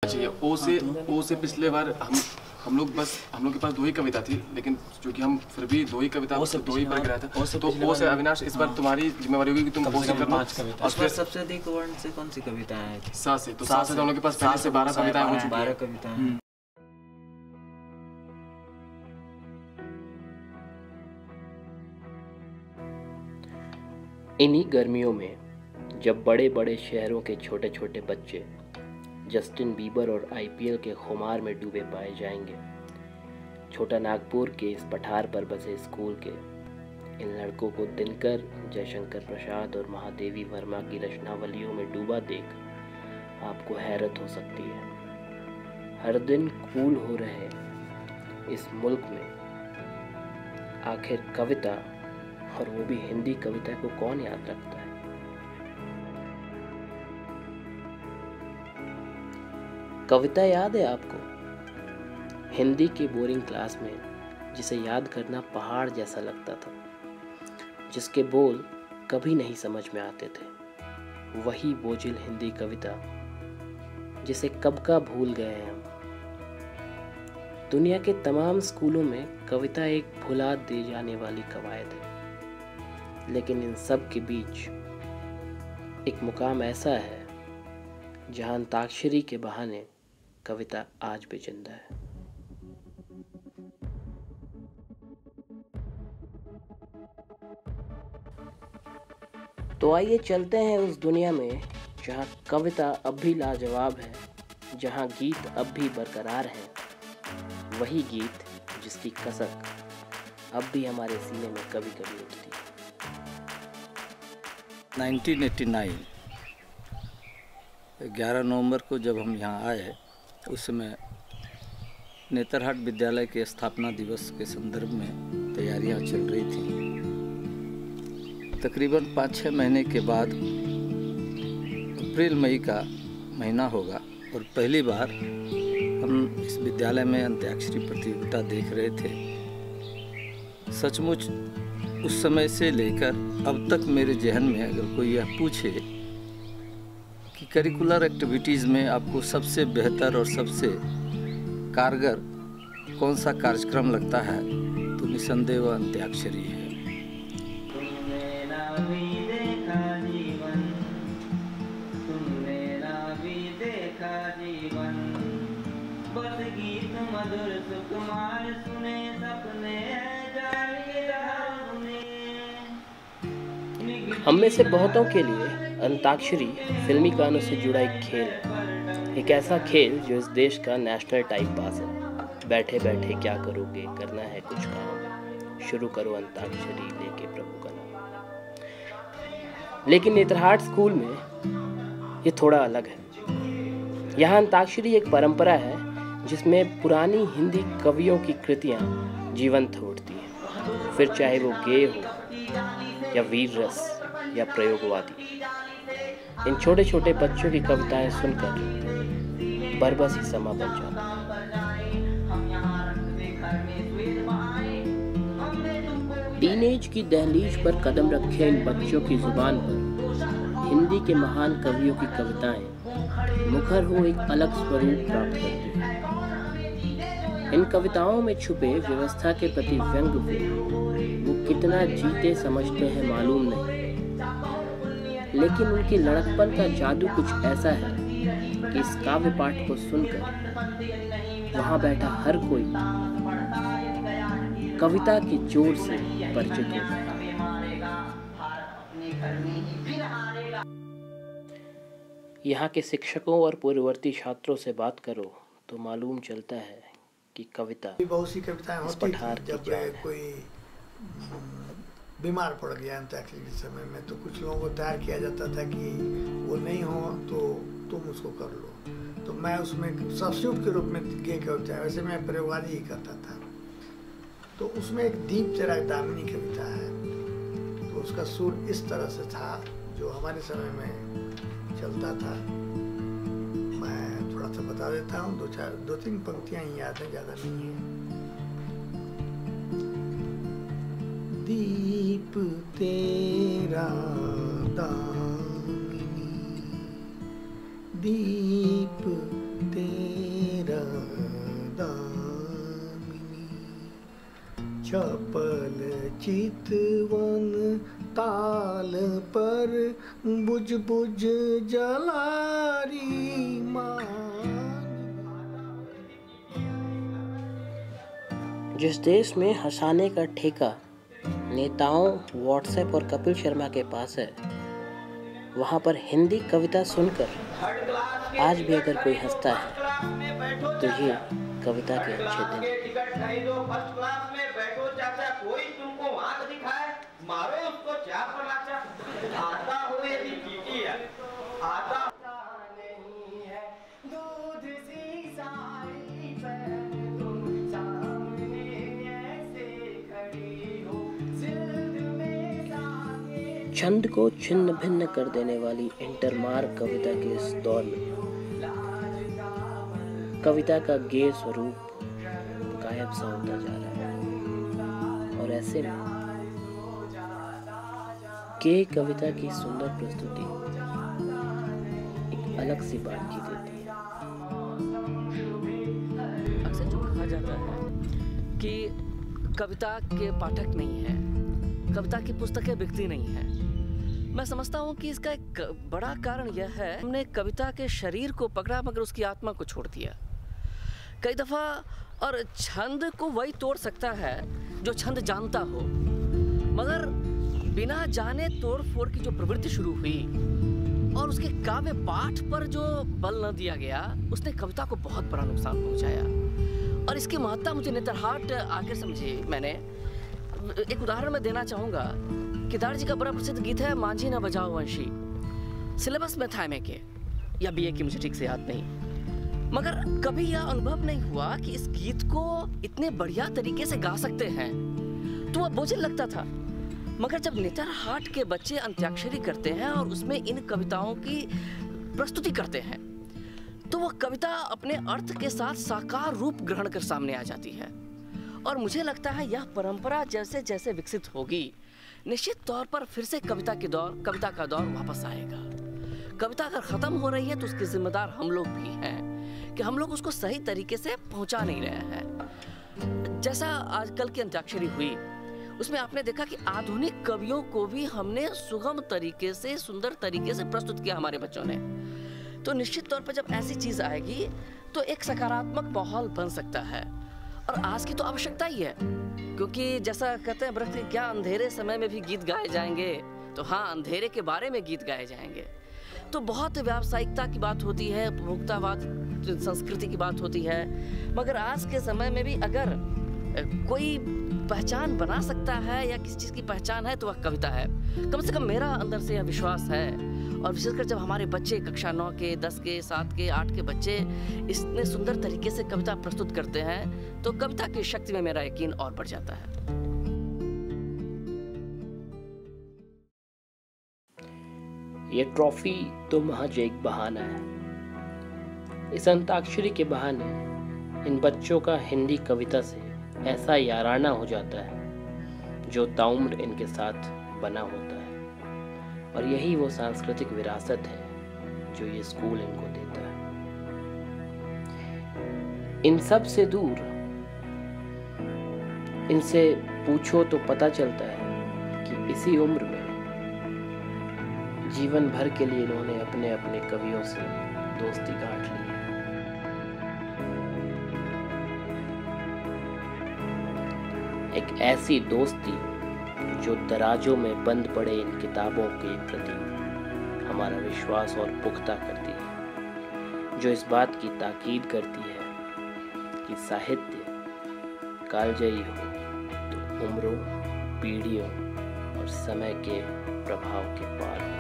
चाहिए। ओ से पिछले बार हम लोग के पास 2 ही कविता थी, लेकिन चूंकि हम फिर भी 2 ही कविता 2 ही पढ़ के रहा था, तो ओ से अविनाश इस बार तुम्हारी जिम्मेवारी होगी कि तुम ओ से कर लो। और फिर सबसे अधिक वर्ण से कौन सी कविताएं आई थी? सा से, तो सा से हम लोग के पास पहले से 12 कविताएं हो चुकी हैं। 12 कविताएं। इन्हीं गर्मियों में जब बड़े बड़े शहरों के छोटे छोटे बच्चे जस्टिन बीबर और आईपीएल के खुमार में डूबे पाए जाएंगे, छोटा नागपुर के इस पठार पर बसे स्कूल के इन लड़कों को दिनकर, जयशंकर प्रसाद और महादेवी वर्मा की रचनावलियों में डूबा देख आपको हैरत हो सकती है। हर दिन कूल हो रहे इस मुल्क में आखिर कविता, और वो भी हिंदी कविता, को कौन याद रखता है? कविता याद है आपको? हिंदी के बोरिंग क्लास में जिसे याद करना पहाड़ जैसा लगता था, जिसके बोल कभी नहीं समझ में आते थे, वही बोझिल हिंदी कविता जिसे कब का भूल गए हैं हम। दुनिया के तमाम स्कूलों में कविता एक भुला दे जाने वाली कवायद है, लेकिन इन सब के बीच एक मुकाम ऐसा है जहां अंताक्षरी के बहाने कविता आज भी जिंदा है। तो आइए चलते हैं उस दुनिया में जहां कविता अब भी लाजवाब है, जहां गीत अब भी बरकरार है, वही गीत जिसकी कसक अब भी हमारे सीने में कभी कभी उठती है। 1989 11 नवंबर को जब हम यहाँ आए, उस समय नेतरहाट विद्यालय के स्थापना दिवस के संदर्भ में तैयारियां चल रही थीं। तकरीबन 5-6 महीने के बाद अप्रैल मई का महीना होगा और पहली बार हम इस विद्यालय में अंत्याक्षरी प्रतियोगिता देख रहे थे। सचमुच उस समय से लेकर अब तक मेरे जहन में अगर कोई यह पूछे कि करिकुलर एक्टिविटीज़ में आपको सबसे बेहतर और सबसे कारगर कौन सा कार्यक्रम लगता है, तो निसंदेह वह अंत्याक्षरी है। हम में से बहुतों के लिए अंताक्षरी फिल्मी गानों से जुड़ा एक खेल है, एक ऐसा खेल जो इस देश का नेशनल टाइम पास है। बैठे बैठे क्या करोगे, करना है कुछ काम, शुरू करो अंताक्षरी लेके प्रभु का नाम। लेकिन नेतरहाट स्कूल में ये थोड़ा अलग है। यहाँ अंताक्षरी एक परंपरा है जिसमें पुरानी हिंदी कवियों की कृतियाँ जीवंत उठती हैं, फिर चाहे वो गेय हो या वीर रस या प्रयोगवादी। इन छोटे छोटे बच्चों की कविताएं सुनकर बरबस ही समा बन जाता है। टीनेज की दहलीज पर कदम रखे इन बच्चों की जुबान पर हिंदी के महान कवियों की कविताएं मुखर हो एक अलग स्वरूप प्राप्त करती हैं। इन कविताओं में छुपे व्यवस्था के प्रति व्यंग वो कितना जीते समझते हैं मालूम नहीं, लेकिन उनकी लड़कपन का जादू कुछ ऐसा है कि इस काव्य पाठ को सुनकर वहां बैठा हर कोई कविता की जोर से परिचित हो जाता है। यहाँ के शिक्षकों और पूर्ववर्ती छात्रों से बात करो तो मालूम चलता है कि कविता बहुत सी कविताएं होती थी। जब कोई बीमार पड़ गया अंताक्षरी के समय में, तो कुछ लोगों को तैयार किया जाता था कि वो नहीं हो तो तुम उसको कर लो। तो मैं उसमें सब्स्टिट्यूट के रूप में गेय कविता, वैसे मैं प्रयोगवादी ही करता था। तो उसमें एक दीप तेरा दामिनी कविता है, तो उसका सुर इस तरह से था जो हमारे समय में चलता था। मैं थोड़ा सा बता देता हूँ, 2-3 पंक्तियाँ ही याद है, ज़्यादा नहीं है। दीप तेरा दामिनी, दीप तेरा दामिनी, चपल चितवन ताल पर बुझ बुझ जलारी जिस देश में हंसाने का ठेका नेताओं, व्हाट्सएप और कपिल शर्मा के पास है, वहाँ पर हिंदी कविता सुनकर आज भी अगर कोई हंसता है तो ये कविता के अच्छे दिन। छंद को छिन्न भिन्न कर देने वाली इंटरमार्क कविता के इस दौर में कविता का गेय स्वरूप गायब सा होता जा रहा है, और ऐसे में गेय कविता की सुंदर प्रस्तुति एक अलग सी बातचीत देती है। अक्सर जो कहा जाता है कि कविता के पाठक नहीं है, कविता की पुस्तकें बिकती नहीं है, मैं समझता हूँ कि इसका एक बड़ा कारण यह है हमने कविता के शरीर को पकड़ा मगर उसकी आत्मा को छोड़ दिया कई दफ़ा। और छंद को वही तोड़ सकता है जो छंद जानता हो, मगर बिना जाने तोड़ फोड़ की जो प्रवृत्ति शुरू हुई और उसके काव्य पाठ पर जो बल न दिया गया, उसने कविता को बहुत बड़ा नुकसान पहुँचाया। और इसकी महत्ता मुझे नेतरहाट आकर समझी। मैंने एक उदाहरण मैं देना चाहूँगा। केदार जी का बड़ा प्रसिद्ध गीत है मांझी ना बजाओ वंशी, सिलेबस में था एमए के या बीए की, मुझे ठीक से याद नहीं, मगर कभी यह अनुभव नहीं हुआ कि इस गीत को इतने बढ़िया तरीके से गा सकते हैं, तो वह बोझिल लगता था। मगर जब नेतरहाट के बच्चे अंत्याक्षरी करते हैं और उसमें इन कविताओं की प्रस्तुति करते हैं, तो वह कविता अपने अर्थ के साथ साकार रूप ग्रहण कर सामने आ जाती है। और मुझे लगता है यह परंपरा जैसे जैसे विकसित होगी, निश्चित तौर पर फिर से कविता का दौर वापस आएगा। कविता अगर खत्म हो रही है तो उसके जिम्मेदार हम लोग भी हैं कि हम लोग उसको सही तरीके से पहुंचा नहीं रहे हैं। जैसा आजकल की अंत्याक्षरी हुई, उसमें आपने देखा कि आधुनिक कवियों को भी हमने सुगम तरीके से, सुंदर तरीके से प्रस्तुत किया हमारे बच्चों ने। तो निश्चित तौर पर जब ऐसी चीज आएगी तो एक सकारात्मक माहौल बन सकता है। और आज की तो आवश्यकता ही है, क्योंकि जैसा कहते हैं व्रत क्या अंधेरे समय में भी गीत गाए जाएंगे, तो हाँ, अंधेरे के बारे में गीत गाए जाएंगे। तो बहुत व्यावसायिकता की बात होती है, उपभोक्तावाद संस्कृति की बात होती है, मगर आज के समय में भी अगर कोई पहचान बना सकता है या किसी चीज़ की पहचान है तो वह कविता है। कम से कम मेरा अंदर से यह विश्वास है। और विशेषकर जब हमारे बच्चे कक्षा 9 के, 10 के, 7 के, 8 के बच्चे इतने सुंदर तरीके से कविता प्रस्तुत करते हैं, तो कविता की शक्ति में मेरा यकीन और बढ़ जाता है। ये ट्रॉफी तो महज एक बहाना है। इस अंताक्षरी के बहाने इन बच्चों का हिंदी कविता से ऐसा याराना हो जाता है जो ताउम्र इनके साथ बना होता है। और यही वो सांस्कृतिक विरासत है जो ये स्कूल इनको देता है। इन सब से दूर इनसे पूछो तो पता चलता है कि इसी उम्र में जीवन भर के लिए इन्होंने अपने अपने कवियों से दोस्ती गांठ ली है। एक ऐसी दोस्ती जो दराजों में बंद पड़े इन किताबों के प्रति हमारा विश्वास और पुख्ता करती है, जो इस बात की ताकीद करती है कि साहित्य कालजयी हो तो उम्रों, पीढ़ियों और समय के प्रभाव के पार है।